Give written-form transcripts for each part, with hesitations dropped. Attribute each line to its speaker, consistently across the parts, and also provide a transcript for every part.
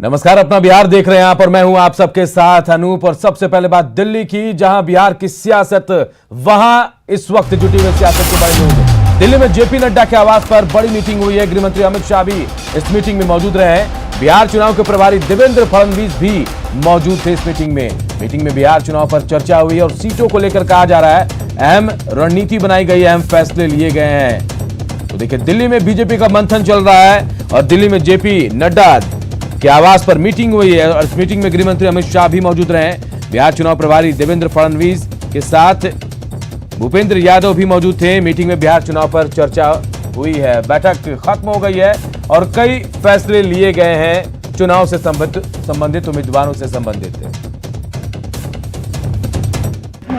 Speaker 1: नमस्कार, अपना बिहार देख रहे हैं आप और मैं हूं आप सबके साथ अनूप। और सबसे पहले बात दिल्ली की, जहां बिहार की सियासत वहां इस वक्त जुटी हुई सियासत के बड़े लोग। दिल्ली में जेपी नड्डा के आवास पर बड़ी मीटिंग हुई है। गृह मंत्री अमित शाह भी इस मीटिंग में मौजूद रहे हैं। बिहार चुनाव के प्रभारी देवेंद्र फडणवीस भी मौजूद थे इस मीटिंग में बिहार चुनाव पर चर्चा हुई और सीटों को लेकर कहा जा रहा है अहम रणनीति बनाई गई है, अहम फैसले लिए गए हैं। तो देखिए, दिल्ली में बीजेपी का मंथन चल रहा है और दिल्ली में जेपी नड्डा के आवास पर मीटिंग हुई है और इस मीटिंग में गृह मंत्री अमित शाह भी मौजूद रहे। बिहार चुनाव प्रभारी देवेंद्र फडणवीस के साथ भूपेंद्र यादव भी मौजूद थे। मीटिंग में बिहार चुनाव पर चर्चा हुई है, बैठक खत्म हो गई है और कई फैसले लिए गए हैं चुनाव से संबंधित उम्मीदवारों से संबंधित।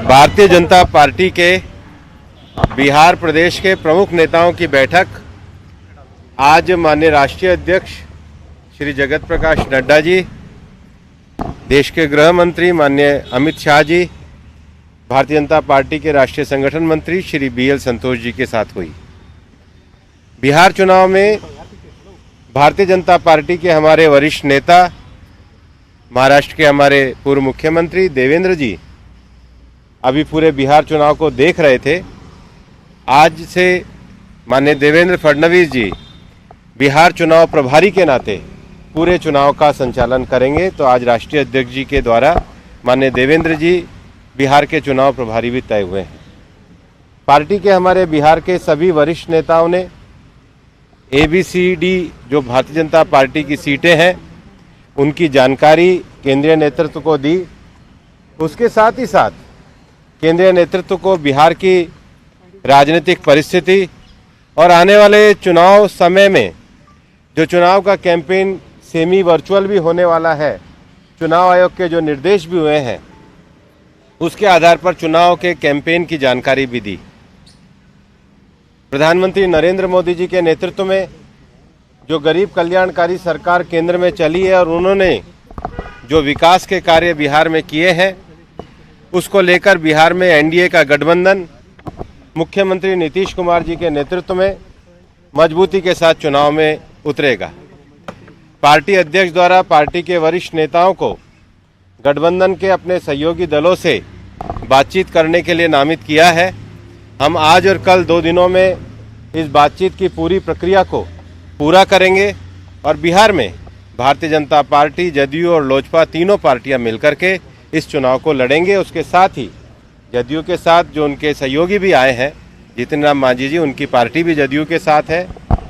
Speaker 2: भारतीय जनता पार्टी के बिहार प्रदेश के प्रमुख नेताओं की बैठक आज माननीय राष्ट्रीय अध्यक्ष श्री जगत प्रकाश नड्डा जी, देश के गृह मंत्री माननीय अमित शाह जी, भारतीय जनता पार्टी के राष्ट्रीय संगठन मंत्री श्री BL संतोष जी के साथ हुई। बिहार चुनाव में भारतीय जनता पार्टी के हमारे वरिष्ठ नेता, महाराष्ट्र के हमारे पूर्व मुख्यमंत्री देवेंद्र जी अभी पूरे बिहार चुनाव को देख रहे थे। आज से माननीय देवेंद्र फडणवीस जी बिहार चुनाव प्रभारी के नाते पूरे चुनाव का संचालन करेंगे। तो आज राष्ट्रीय अध्यक्ष जी के द्वारा माननीय देवेंद्र जी बिहार के चुनाव प्रभारी भी तय हुए हैं। पार्टी के हमारे बिहार के सभी वरिष्ठ नेताओं ने ABCD जो भारतीय जनता पार्टी की सीटें हैं उनकी जानकारी केंद्रीय नेतृत्व को दी। उसके साथ ही साथ केंद्रीय नेतृत्व को बिहार की राजनीतिक परिस्थिति और आने वाले चुनाव समय में जो चुनाव का कैंपेन सेमी वर्चुअल भी होने वाला है, चुनाव आयोग के जो निर्देश भी हुए हैं उसके आधार पर चुनाव के कैंपेन की जानकारी भी दी। प्रधानमंत्री नरेंद्र मोदी जी के नेतृत्व में जो गरीब कल्याणकारी सरकार केंद्र में चली है और उन्होंने जो विकास के कार्य बिहार में किए हैं उसको लेकर बिहार में NDA का गठबंधन मुख्यमंत्री नीतीश कुमार जी के नेतृत्व में मजबूती के साथ चुनाव में उतरेगा। पार्टी अध्यक्ष द्वारा पार्टी के वरिष्ठ नेताओं को गठबंधन के अपने सहयोगी दलों से बातचीत करने के लिए नामित किया है। हम आज और कल 2 दिनों में इस बातचीत की पूरी प्रक्रिया को पूरा करेंगे और बिहार में भारतीय जनता पार्टी, जदयू और लोजपा तीनों पार्टियां मिलकर के इस चुनाव को लड़ेंगे। उसके साथ ही जदयू के साथ जो उनके सहयोगी भी आए हैं, जितिन राम मांझी जी, उनकी पार्टी भी जदयू के साथ है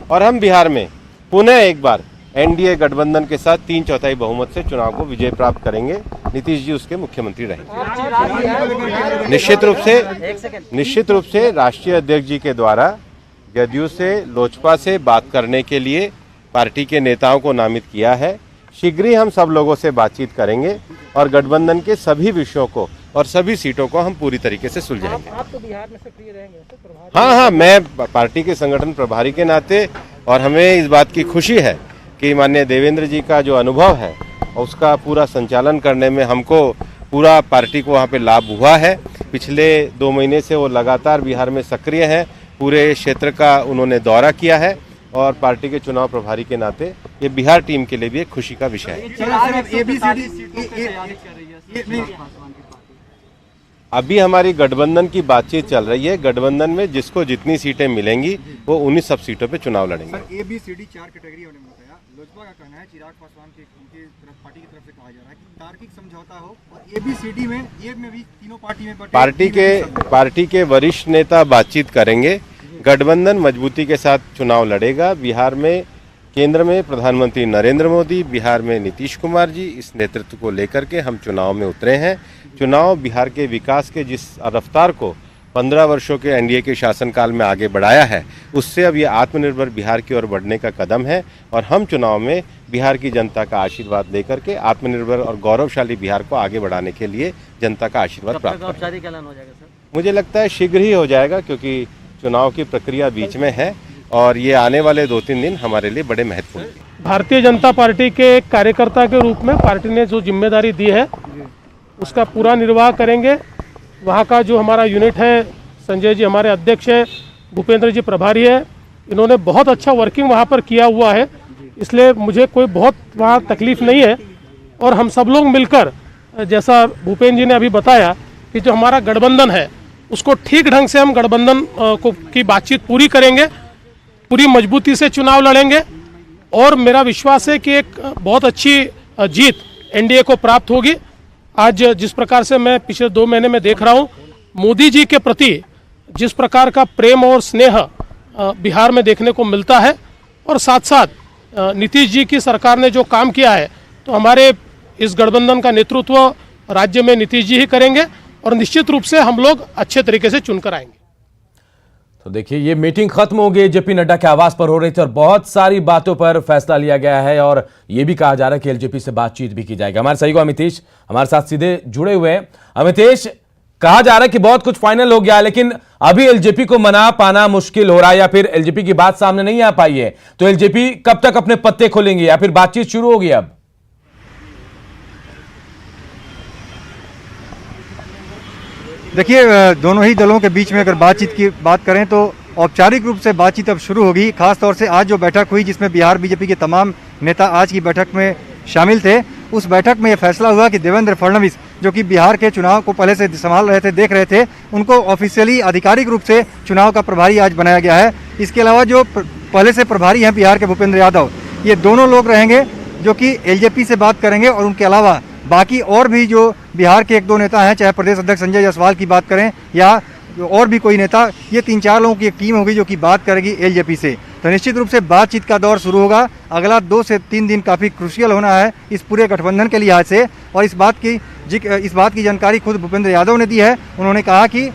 Speaker 2: और हम बिहार में पुनः एक बार NDA गठबंधन के साथ 3/4 बहुमत से चुनाव को विजय प्राप्त करेंगे। नीतीश जी उसके मुख्यमंत्री रहेंगे। निश्चित रूप से राष्ट्रीय अध्यक्ष जी के द्वारा जदयू से, लोजपा से बात करने के लिए पार्टी के नेताओं को नामित किया है। शीघ्र ही हम सब लोगों से बातचीत करेंगे और गठबंधन के सभी विषयों को और सभी सीटों को हम पूरी तरीके से सुलझाएंगे।
Speaker 3: आप तो बिहार में सक्रिय रहेंगे?
Speaker 2: हाँ, मैं पार्टी के संगठन प्रभारी के नाते, और हमें इस बात की खुशी है कि माननीय देवेंद्र जी का जो अनुभव है उसका पूरा संचालन करने में हमको पूरा पार्टी को वहाँ पे लाभ हुआ है। पिछले 2 महीने से वो लगातार बिहार में सक्रिय हैं। पूरे क्षेत्र का उन्होंने दौरा किया है और पार्टी के चुनाव प्रभारी के नाते ये बिहार टीम के लिए भी एक खुशी का विषय है। अभी हमारी गठबंधन की बातचीत चल रही है। गठबंधन में जिसको जितनी सीटें मिलेंगी वो उन्हीं सब सीटों पे चुनाव लड़ेंगे।
Speaker 3: ABCD 4 कैटेगरी होने में बताया। लोजपा का कहना है, चिराग पासवान के उनके तरफ पार्टी की तरफ से कहा जा रहा है कि तार्किक समझौता हो और ABCD में ये में भी तीनों पार्टी में
Speaker 2: पार्टी के वरिष्ठ नेता बातचीत करेंगे। गठबंधन मजबूती के साथ चुनाव लड़ेगा। बिहार में केंद्र में प्रधानमंत्री नरेंद्र मोदी, बिहार में नीतीश कुमार जी, इस नेतृत्व को लेकर के हम चुनाव में उतरे हैं। चुनाव बिहार के विकास के जिस रफ्तार को 15 वर्षों के NDA के शासनकाल में आगे बढ़ाया है, उससे अब ये आत्मनिर्भर बिहार की ओर बढ़ने का कदम है और हम चुनाव में बिहार की जनता का आशीर्वाद लेकर के आत्मनिर्भर और गौरवशाली बिहार को आगे बढ़ाने के लिए जनता का आशीर्वाद प्राप्त करेंगे। मुझे लगता है शीघ्र ही हो जाएगा, क्योंकि चुनाव की प्रक्रिया बीच में है और ये आने वाले 2-3 दिन हमारे लिए बड़े महत्वपूर्ण हैं।
Speaker 4: भारतीय जनता पार्टी के एक कार्यकर्ता के रूप में पार्टी ने जो जिम्मेदारी दी है उसका पूरा निर्वाह करेंगे। वहाँ का जो हमारा यूनिट है, संजय जी हमारे अध्यक्ष है, भूपेंद्र जी प्रभारी है, इन्होंने बहुत अच्छा वर्किंग वहाँ पर किया हुआ है इसलिए मुझे कोई बहुत वहाँ तकलीफ नहीं है। और हम सब लोग मिलकर, जैसा भूपेंद्र जी ने अभी बताया कि जो हमारा गठबंधन है उसको ठीक ढंग से हम गठबंधन की बातचीत पूरी करेंगे, पूरी मजबूती से चुनाव लड़ेंगे। और मेरा विश्वास है कि एक बहुत अच्छी जीत एनडीए को प्राप्त होगी। आज जिस प्रकार से मैं पिछले 2 महीने में देख रहा हूँ, मोदी जी के प्रति जिस प्रकार का प्रेम और स्नेह बिहार में देखने को मिलता है, और साथ साथ नीतीश जी की सरकार ने जो काम किया है, तो हमारे इस गठबंधन का नेतृत्व राज्य में नीतीश जी ही करेंगे और निश्चित रूप से हम लोग अच्छे तरीके से चुनकर आएंगे।
Speaker 1: तो देखिए, ये मीटिंग खत्म हो गई, जेपी नड्डा के आवास पर हो रही थी और बहुत सारी बातों पर फैसला लिया गया है और ये भी कहा जा रहा है कि एलजेपी से बातचीत भी की जाएगी। हमारे सहयोगी अमितेश हमारे साथ सीधे जुड़े हुए हैं। अमितेश, कहा जा रहा है कि बहुत कुछ फाइनल हो गया है, लेकिन अभी एलजेपी को मना पाना मुश्किल हो रहा है, या फिर एलजेपी की बात सामने नहीं आ पाई है, तो एलजेपी कब तक अपने पत्ते खोलेंगे या फिर बातचीत शुरू होगी? अब
Speaker 3: देखिए, दोनों ही दलों के बीच में अगर बातचीत की बात करें तो औपचारिक रूप से बातचीत अब शुरू होगी। खासतौर से आज जो बैठक हुई, जिसमें बिहार बीजेपी के तमाम नेता आज की बैठक में शामिल थे, उस बैठक में यह फैसला हुआ कि देवेंद्र फडणवीस, जो कि बिहार के चुनाव को पहले से संभाल रहे थे, देख रहे थे, उनको ऑफिशियली आधिकारिक रूप से चुनाव का प्रभारी आज बनाया गया है। इसके अलावा जो पहले से प्रभारी हैं बिहार के भूपेंद्र यादव, ये दोनों लोग रहेंगे जो कि एलजेपी से बात करेंगे। और उनके अलावा बाकी और भी जो बिहार के 1-2 नेता हैं, चाहे प्रदेश अध्यक्ष संजय जायसवाल की बात करें या और भी कोई नेता, ये 3-4 लोगों की एक टीम होगी जो कि बात करेगी एलजेपी से। तो निश्चित रूप से बातचीत का दौर शुरू होगा। अगला 2 से 3 दिन काफ़ी क्रूशियल होना है इस पूरे गठबंधन के लिहाज से। और इस बात की जानकारी खुद भूपेंद्र यादव ने दी है। उन्होंने कहा कि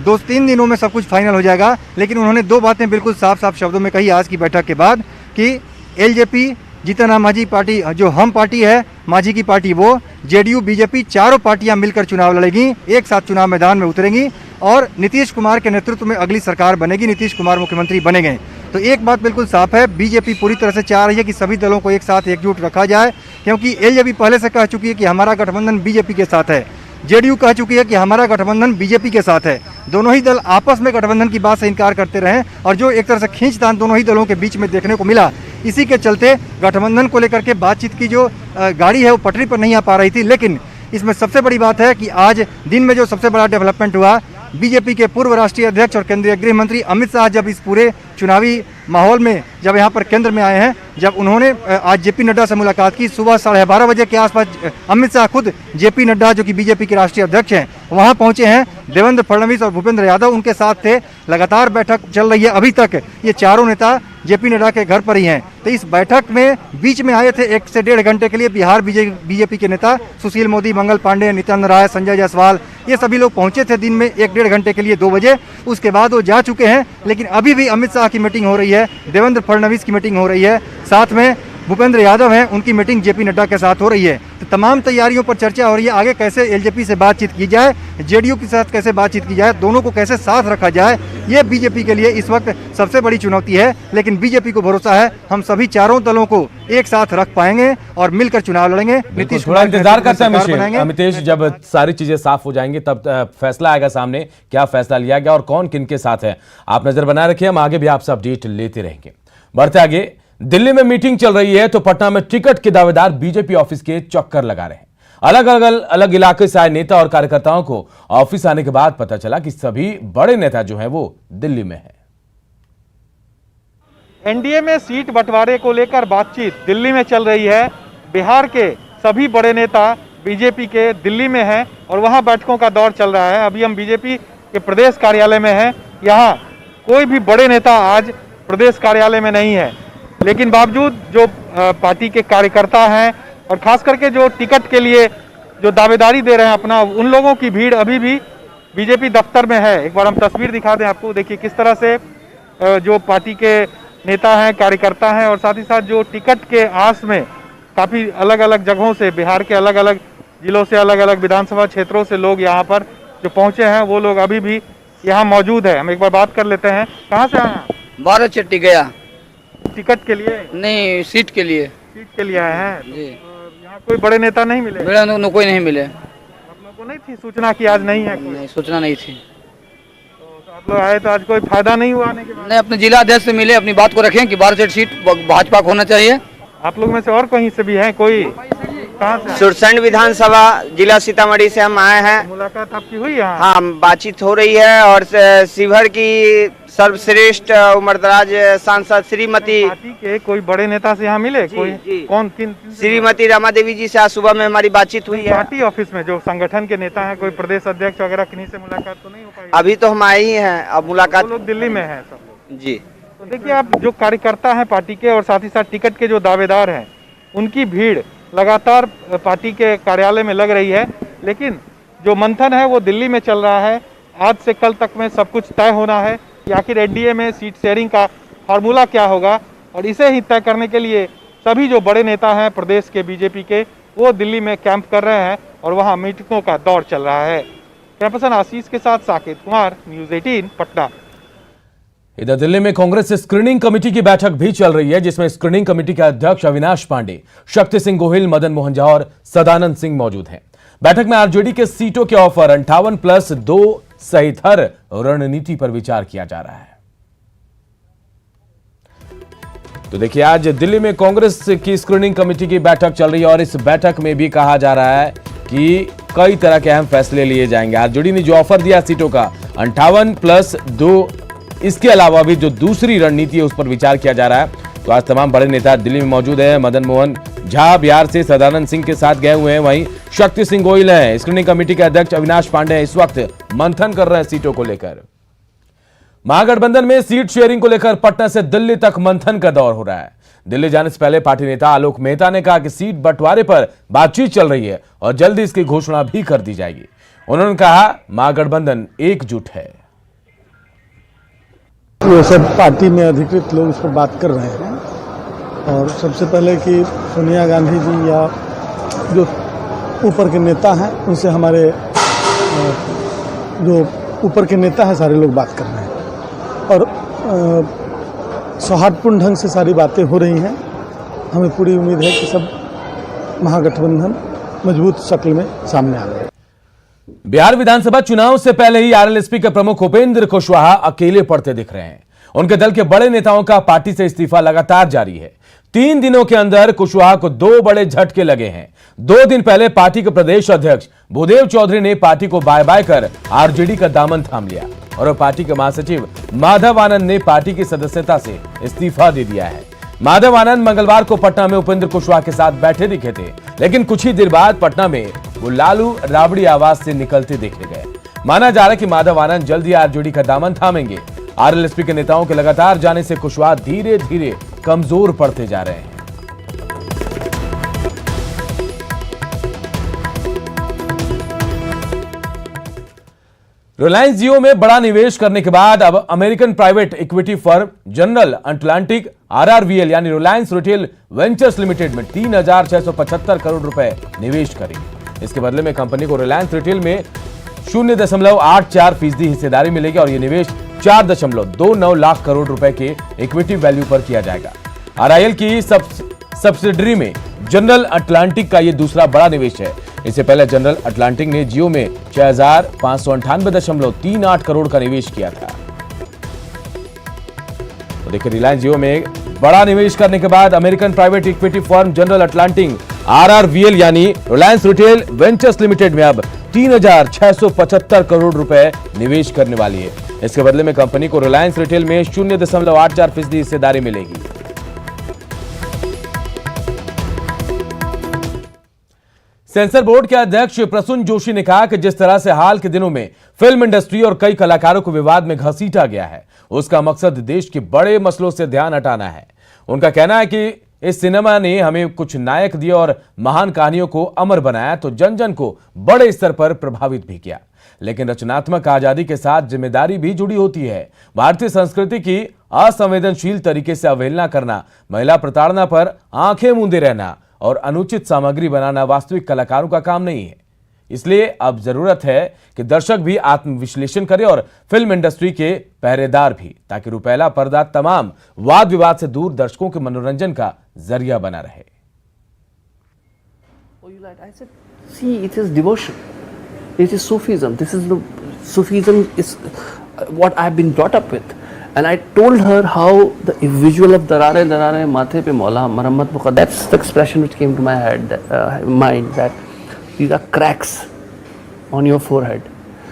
Speaker 3: 2-3 दिनों में सब कुछ फाइनल हो जाएगा। लेकिन उन्होंने 2 बातें बिल्कुल साफ साफ शब्दों में कही आज की बैठक के बाद कि एलजेपी, जीतन राम मांझी पार्टी जो हम पार्टी है, मांझी की पार्टी वो, जेडीयू, बीजेपी, चारों पार्टियां मिलकर चुनाव लड़ेंगी, एक साथ चुनाव मैदान में उतरेंगी और नीतीश कुमार के नेतृत्व में अगली सरकार बनेगी, नीतीश कुमार मुख्यमंत्री बनेंगे। तो एक बात बिल्कुल साफ है, बीजेपी पूरी तरह से चाह रही है कि सभी दलों को एक साथ एकजुट रखा जाए, क्योंकि एलजेपी पहले से कह चुकी है कि हमारा गठबंधन बीजेपी के साथ है, जेडीयू कह चुकी है कि हमारा गठबंधन बीजेपी के साथ है। दोनों ही दल आपस में गठबंधन की बात से इनकार करते रहे और जो एक तरह से खींचतान दोनों ही दलों के बीच में देखने को मिला, इसी के चलते गठबंधन को लेकर के बातचीत की जो गाड़ी है वो पटरी पर नहीं आ पा रही थी। लेकिन इसमें सबसे बड़ी बात है कि आज दिन में जो सबसे बड़ा डेवलपमेंट हुआ, बीजेपी के पूर्व राष्ट्रीय अध्यक्ष और केंद्रीय गृह मंत्री अमित शाह जब इस पूरे चुनावी माहौल में जब यहाँ पर केंद्र में आए हैं, जब उन्होंने आज जेपी नड्डा से मुलाकात की, सुबह 12:30 बजे के आसपास अमित शाह खुद जेपी नड्डा जो कि बीजेपी के राष्ट्रीय अध्यक्ष हैं वहाँ पहुँचे हैं। देवेंद्र फडणवीस और भूपेंद्र यादव उनके साथ थे। लगातार बैठक चल रही है अभी तक। ये चारों नेता जेपी नड्डा के घर पर ही हैं। तो इस बैठक में बीच में आए थे 1 से 1.5 घंटे के लिए बिहार बीजेपी के नेता सुशील मोदी, मंगल पांडे, नित्यानंद राय, संजय जायसवाल, ये सभी लोग पहुंचे थे दिन में 1-1.5 घंटे के लिए 2 बजे। उसके बाद वो जा चुके हैं। लेकिन अभी भी अमित शाह की मीटिंग हो रही है, देवेंद्र फडणवीस की मीटिंग हो रही है, साथ में भूपेंद्र यादव हैं, उनकी मीटिंग जेपी नड्डा के साथ हो रही है। तो तमाम तैयारियों पर चर्चा हो रही है, आगे कैसे एलजेपी से बातचीत की जाए, जेडीयू के साथ कैसे बातचीत की जाए, दोनों को कैसे साथ रखा जाए, ये बीजेपी के लिए इस वक्त सबसे बड़ी चुनौती है। लेकिन बीजेपी को भरोसा है हम सभी चारों दलों को एक साथ रख पाएंगे और मिलकर चुनाव लड़ेंगे। नीतीश
Speaker 1: थोड़ा इंतजार करते हैं अमितेश, जब सारी चीजें साफ हो जाएंगी तब फैसला आएगा सामने, क्या फैसला लिया गया और कौन किन के साथ है। आप नजर बनाए रखिए, हम आगे भी आपसे अपडेट लेते रहेंगे। बढ़ते आगे, दिल्ली में मीटिंग चल रही है तो पटना में टिकट के दावेदार बीजेपी ऑफिस के चक्कर लगा रहे हैं। अलग इलाके से आए नेता और कार्यकर्ताओं को ऑफिस आने के बाद पता चला कि सभी बड़े नेता जो हैं वो दिल्ली में हैं।
Speaker 5: एनडीए में सीट बंटवारे को लेकर बातचीत दिल्ली में चल रही है। बिहार के सभी बड़े नेता बीजेपी के दिल्ली में हैं और वहां बैठकों का दौर चल रहा है। अभी हम बीजेपी के प्रदेश कार्यालय में हैं। यहाँ कोई भी बड़े नेता आज प्रदेश कार्यालय में नहीं है, लेकिन बावजूद जो पार्टी के कार्यकर्ता हैं और खास करके जो टिकट के लिए जो दावेदारी दे रहे हैं अपना, उन लोगों की भीड़ अभी भी बीजेपी दफ्तर में है। एक बार हम तस्वीर दिखा दें आपको, देखिए किस तरह से जो पार्टी के नेता हैं, कार्यकर्ता हैं और साथ ही साथ जो टिकट के आस में काफ़ी अलग अलग जगहों से, बिहार के अलग अलग जिलों से, अलग अलग विधानसभा क्षेत्रों से लोग यहाँ पर जो पहुँचे हैं, वो लोग अभी भी यहाँ मौजूद है। हम एक बार बात कर लेते हैं। कहाँ से आए हैं?
Speaker 6: 12 चट्टी गया।
Speaker 5: टिकट के लिए
Speaker 6: नहीं, सीट के लिए।
Speaker 5: सीट के लिए आए हैं
Speaker 6: जी।
Speaker 5: यहाँ कोई बड़े नेता नहीं मिले?
Speaker 6: मेरा कोई नहीं मिले।
Speaker 5: आप लोगों को नहीं थी सूचना कि आज नहीं है?
Speaker 6: नहीं, सूचना नहीं थी।
Speaker 5: तो आप लोग आए तो आज कोई फायदा नहीं हुआ आने के बाद?
Speaker 6: नहीं, अपने जिला अध्यक्ष से मिले, अपनी बात को रखें कि 12 सीट भाजपा को होना चाहिए
Speaker 5: आप लोग में से और कहीं से भी हैं कोई? कहाँ से?
Speaker 7: सुरसंड विधानसभा जिला सीतामढ़ी से हम आए हैं।
Speaker 5: मुलाकात आपकी हुई यहाँ?
Speaker 7: हाँ, बातचीत हो रही है और शिवहर की सर्वश्रेष्ठ उम्रदराज सांसद श्रीमती
Speaker 5: पार्टी के कोई बड़े नेता से यहाँ मिले?
Speaker 7: जी,
Speaker 5: कोई
Speaker 7: जी।
Speaker 5: कौन किन?
Speaker 7: श्रीमती रमा देवी जी से आज सुबह में हमारी बातचीत हुई है।
Speaker 5: पार्टी ऑफिस में जो संगठन के नेता हैं, कोई प्रदेश अध्यक्ष वगैरह किन्हीं से मुलाकात तो नहीं हो पाई?
Speaker 7: अभी तो हम आए ही हैं, अब मुलाकात।
Speaker 5: वो लोग दिल्ली में हैं सब लोग।
Speaker 7: जी,
Speaker 5: तो देखिए, आप जो कार्यकर्ता हैं पार्टी के और साथ ही साथ टिकट के जो दावेदार हैं, उनकी भीड़ लगातार पार्टी के कार्यालय में लग रही है, लेकिन जो मंथन है वो दिल्ली में चल रहा है। आज से कल तक में सब कुछ तय होना है कि आखिर एनडीए में सीट शेयरिंग का फार्मूला क्या होगा, और इसे ही तय करने के लिए सभी जो बड़े नेता हैं प्रदेश के बीजेपी के, वो दिल्ली में कैंप कर रहे हैं और वहाँ मीटिंगों का दौर चल रहा है। कैमरा पर्सन आशीष के साथ साकेत कुमार, न्यूज़ 18 पटना।
Speaker 1: इधर दिल्ली में कांग्रेस स्क्रीनिंग कमेटी की बैठक भी चल रही है, जिसमें स्क्रीनिंग कमेटी के अध्यक्ष अविनाश पांडे, शक्ति सिंह गोहिल, मदन मोहन झा और सदानंद सिंह मौजूद हैं। बैठक में आरजेडी के सीटों के ऑफर 58+2 सहित हर रणनीति पर विचार किया जा रहा है। तो देखिए, आज दिल्ली में कांग्रेस की स्क्रीनिंग कमेटी की बैठक चल रही है और इस बैठक में भी कहा जा रहा है कि कई तरह के अहम फैसले लिए जाएंगे। आरजेडी ने जो ऑफर दिया सीटों का 58+2, इसके अलावा भी जो दूसरी रणनीति है उस पर विचार किया जा रहा है। तो आज तमाम बड़े नेता दिल्ली में मौजूद हैं। मदन मोहन झा बिहार से सदानंद सिंह के साथ गए हुए हैं, वहीं शक्ति सिंह गोहिल हैं। स्क्रीनिंग कमेटी के अध्यक्ष अविनाश पांडे इस वक्त मंथन कर रहे हैं सीटों को लेकर। महागठबंधन में सीट शेयरिंग को लेकर पटना से दिल्ली तक मंथन का दौर हो रहा है। दिल्ली जाने से पहले पार्टी नेता आलोक मेहता ने कहा कि सीट बंटवारे पर बातचीत चल रही है और जल्दी इसकी घोषणा भी कर दी जाएगी। उन्होंने कहा, महागठबंधन एकजुट है।
Speaker 8: वो सब पार्टी में अधिकृत लोग उस पर बात कर रहे हैं, और सबसे पहले कि सोनिया गांधी जी या जो ऊपर के नेता हैं उनसे हमारे जो ऊपर के नेता हैं सारे लोग बात कर रहे हैं और सौहार्दपूर्ण ढंग से सारी बातें हो रही हैं। हमें पूरी उम्मीद है कि सब महागठबंधन मजबूत शक्ल में सामने आ गए।
Speaker 1: बिहार विधानसभा चुनाव से पहले ही आरएलएसपी के प्रमुख उपेंद्र कुशवाहा अकेले पड़ते दिख रहे हैं। उनके दल के बड़े नेताओं का पार्टी से इस्तीफा लगातार जारी है। 3 दिनों के अंदर कुशवाहा को 2 बड़े झटके लगे हैं। 2 दिन पहले पार्टी के प्रदेश अध्यक्ष भूदेव चौधरी ने पार्टी को बाय बाय कर आरजेडी का दामन थाम लिया और पार्टी के महासचिव माधव आनंद ने पार्टी की सदस्यता से इस्तीफा दे दिया है। माधव आनंद मंगलवार को पटना में उपेंद्र कुशवाहा के साथ बैठे दिखे थे, लेकिन कुछ ही देर बाद पटना में वो लालू राबड़ी आवाज से निकलते देखे गए। माना जा रहा है कि माधव आनंद जल्द ही आरजेडी का दामन थामेंगे। आरएलएसपी के नेताओं के लगातार जाने से कुशवाहा धीरे धीरे कमजोर पड़ते जा रहे हैं। रिलायंस जियो में बड़ा निवेश करने के बाद अब American private equity firm general Atlantic RRVL यानी रिलायंस रिटेल वेंचर्स लिमिटेड में 3,675 करोड़ रुपए निवेश करेगी। इसके बदले में कंपनी को रिलायंस रिटेल में 0.84% हिस्सेदारी मिलेगी और यह निवेश 4.29 लाख करोड़ रुपए के इक्विटी वैल्यू पर किया जाएगा। आरआईएल की सब्सिडरी में जनरल अटलांटिक का यह दूसरा बड़ा निवेश है। इससे पहले जनरल अटलांटिक ने जियो में 6,598.38 करोड़ का निवेश किया था। तो देखिए, रिलायंस जियो में बड़ा निवेश करने के बाद American private equity firm general Atlantic RRVL यानी रिलायंस रिटेल वेंचर्स लिमिटेड में अब 3,675 करोड़ रुपए निवेश करने वाली है। इसके बदले में कंपनी को रिलायंस रिटेल में 0.84% हिस्सेदारी मिलेगी। सेंसर बोर्ड के अध्यक्ष प्रसून जोशी ने कहा कि जिस तरह से हाल के दिनों में फिल्म इंडस्ट्री और कई कलाकारों को विवाद में घसीटा गया है, उसका मकसद देश के बड़े मसलों से ध्यान हटाना है। उनका कहना है कि इस सिनेमा ने हमें कुछ नायक दिए और महान कहानियों को अमर बनाया, तो जन जन को बड़े स्तर पर प्रभावित भी किया। लेकिन रचनात्मक आजादी के साथ जिम्मेदारी भी जुड़ी होती है। भारतीय संस्कृति की असंवेदनशील तरीके से अवहेलना करना, महिला प्रताड़ना पर आंखें मूंदे रहना और अनुचित सामग्री बनाना वास्तविक कलाकारों का काम नहीं है। इसलिए अब जरूरत है कि दर्शक भी आत्मविश्लेषण करें और फिल्म इंडस्ट्री के पहरेदार भी, ताकि रुपैला पर्दा तमाम वाद विवाद से दूर दर्शकों के मनोरंजन का जरिया बना रहे।
Speaker 9: See, it is devotion. It is Sufism. This is the Sufism is what I have been brought up with. And I told her how the visual of darare mathe pe maula marammat muqaddam. That's the expression which came to my mind, that these are cracks on your forehead,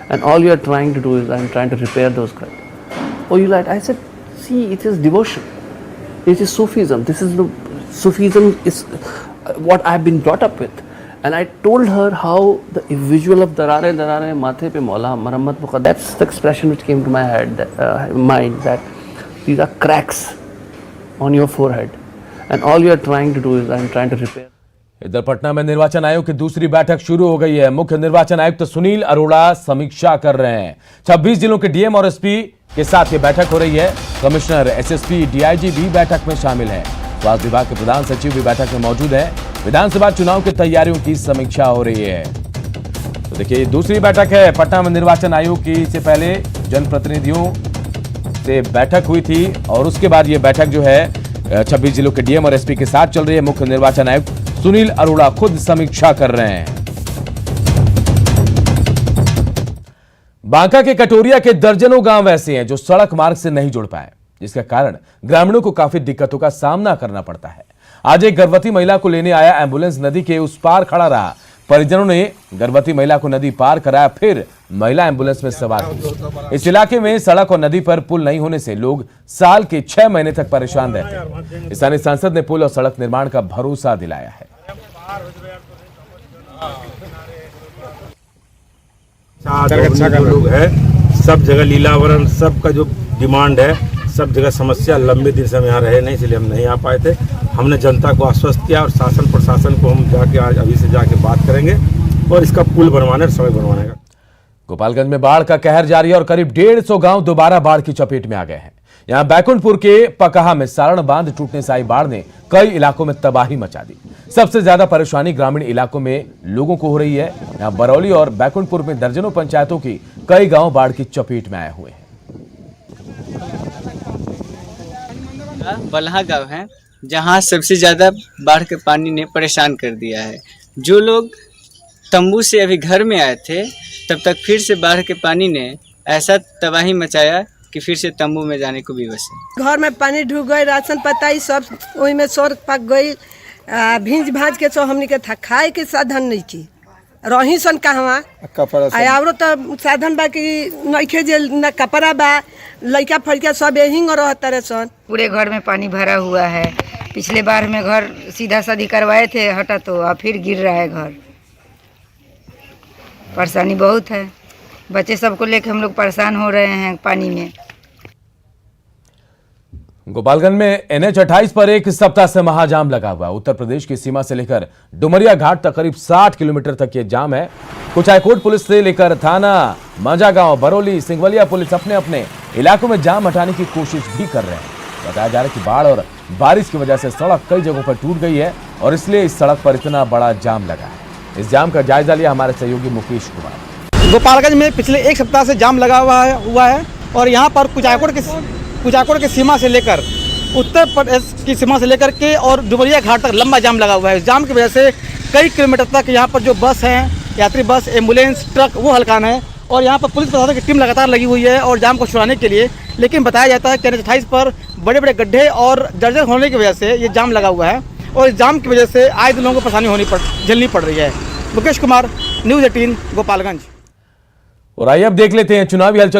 Speaker 9: and all you are trying to do is I'm trying to repair those cracks. Oh, you lied. I said, see, it is devotion. It is Sufism. Sufism is what I've been brought up with. And I told her how the visual of darare mathe pe maula marammat muqaddam. That's the expression which came to my mind, that these are cracks on your forehead, and all you are trying to do is I'm trying to repair.
Speaker 1: इधर पटना में निर्वाचन आयोग की दूसरी बैठक शुरू हो गई है। मुख्य निर्वाचन आयुक्त सुनील अरोड़ा समीक्षा कर रहे हैं। 26 जिलों के डीएम और एसपी के साथ ये बैठक हो रही है। कमिश्नर, एसएसपी, डीआईजी भी बैठक में शामिल है। स्वास्थ्य विभाग के प्रधान सचिव भी बैठक में मौजूद है। विधानसभा चुनाव की तैयारियों की समीक्षा हो रही है। तो देखिए, दूसरी बैठक है पटना में निर्वाचन आयोग की। इससे पहले जनप्रतिनिधियों से बैठक हुई थी और उसके बाद ये बैठक जो है 26 जिलों के डीएम और एसपी के साथ चल रही है। मुख्य निर्वाचन आयुक्त सुनील अरोड़ा खुद समीक्षा कर रहे हैं। बांका के कटोरिया के दर्जनों गांव ऐसे हैं जो सड़क मार्ग से नहीं जुड़ पाए, जिसके कारण ग्रामीणों को काफी दिक्कतों का सामना करना पड़ता है। आज एक गर्भवती महिला को लेने आया एम्बुलेंस नदी के उस पार खड़ा रहा। परिजनों ने गर्भवती महिला को नदी पार कराया, फिर महिला एम्बुलेंस में सवार हुई। इस इलाके में सड़क और नदी पर पुल नहीं होने से लोग साल के 6 महीने तक परेशान रहते हैं। स्थानीय सांसद ने पुल और सड़क निर्माण का भरोसा दिलाया है।
Speaker 10: जो लोग है सब जगह लीलावरण, सबका जो डिमांड है, सब जगह समस्या, लंबे दिन से हम यहाँ रहे नहीं, इसलिए हम नहीं आ पाए थे। हमने जनता को आश्वस्त किया और शासन प्रशासन को हम जाके आज अभी से जाके बात करेंगे और इसका पुल बनवाने और सड़क बनवाने का।
Speaker 1: गोपालगंज में बाढ़ का कहर जारी है और करीब 150 गांव दोबारा बाढ़ की चपेट में आ गए हैं। यहां बैकुंठपुर के पकहा में सारण बांध टूटने से आई बाढ़ ने कई इलाकों में तबाही मचा दी। सबसे ज्यादा परेशानी ग्रामीण इलाकों में लोगों को हो रही है। यहां बरौली और बैकुंठपुर में दर्जनों पंचायतों की कई गांव बाढ़ की चपेट में आए हुए हैं।
Speaker 11: बलहा गांव है जहां सबसे ज्यादा बाढ़ के पानी ने परेशान कर दिया है। जो लोग तंबू से अभी घर में आए थे, तब तक फिर से बाढ़ के पानी ने ऐसा तबाही मचाया कि फिर से तंबू में जाने को विवश है।
Speaker 12: घर में पानी ढुक गई, राशन पताई सब वही में सोर पक गई। भींज भाज के सो हमनी के था खाए के साधन नहीं की रही सन कहवा और तो साधन बा कि नइखे जे न कपड़ा बा, लइका फड़िका सब यहीं रहत रहे सन।
Speaker 13: पूरे घर में पानी भरा हुआ है। पिछले बार में घर सीधा साधी करवाए थे, हटा तो अब फिर गिर रहा है घर। परेशानी बहुत है, बच्चे सबको लेकर हम लोग परेशान हो रहे हैं पानी में।
Speaker 1: गोपालगंज में NH 28 पर एक सप्ताह से महाजाम लगा हुआ। उत्तर प्रदेश की सीमा से लेकर डुमरिया घाट तक करीब 60 किलोमीटर तक ये जाम है। कुचायकोट पुलिस से लेकर थाना मांझागांव, बरौली, सिंगवलिया पुलिस अपने अपने इलाकों में जाम हटाने की कोशिश भी कर रहे हैं। बताया जा रहा है कि बाढ़ और बारिश की वजह से सड़क कई जगहों पर टूट गई है और इसलिए इस सड़क पर इतना बड़ा जाम लगा है। इस जाम का जायजा लिया हमारे सहयोगी मुकेश कुमार।
Speaker 14: गोपालगंज में पिछले एक सप्ताह से जाम लगा हुआ है और यहाँ पर कुचायकोट की सीमा से लेकर उत्तर प्रदेश की सीमा से लेकर के और डुमरिया घाट तक लंबा जाम लगा हुआ है। जाम की वजह से कई किलोमीटर तक यहाँ पर जो बस हैं, यात्री बस, एम्बुलेंस, ट्रक, वो हलकान है और यहाँ पर पुलिस प्रशासन की टीम लगातार लगी हुई है और जाम को छुड़ाने के लिए। लेकिन बताया जाता है कि NH 28 पर बड़े बड़े गड्ढे और जर्जर होने की वजह से ये जाम लगा हुआ है और इस जाम की वजह से आए दिन लोगों को परेशानी झेलनी पड़ रही है। मुकेश कुमार, न्यूज़ 18, गोपालगंज।
Speaker 1: और आइए अब देख लेते हैं चुनावी हलचल की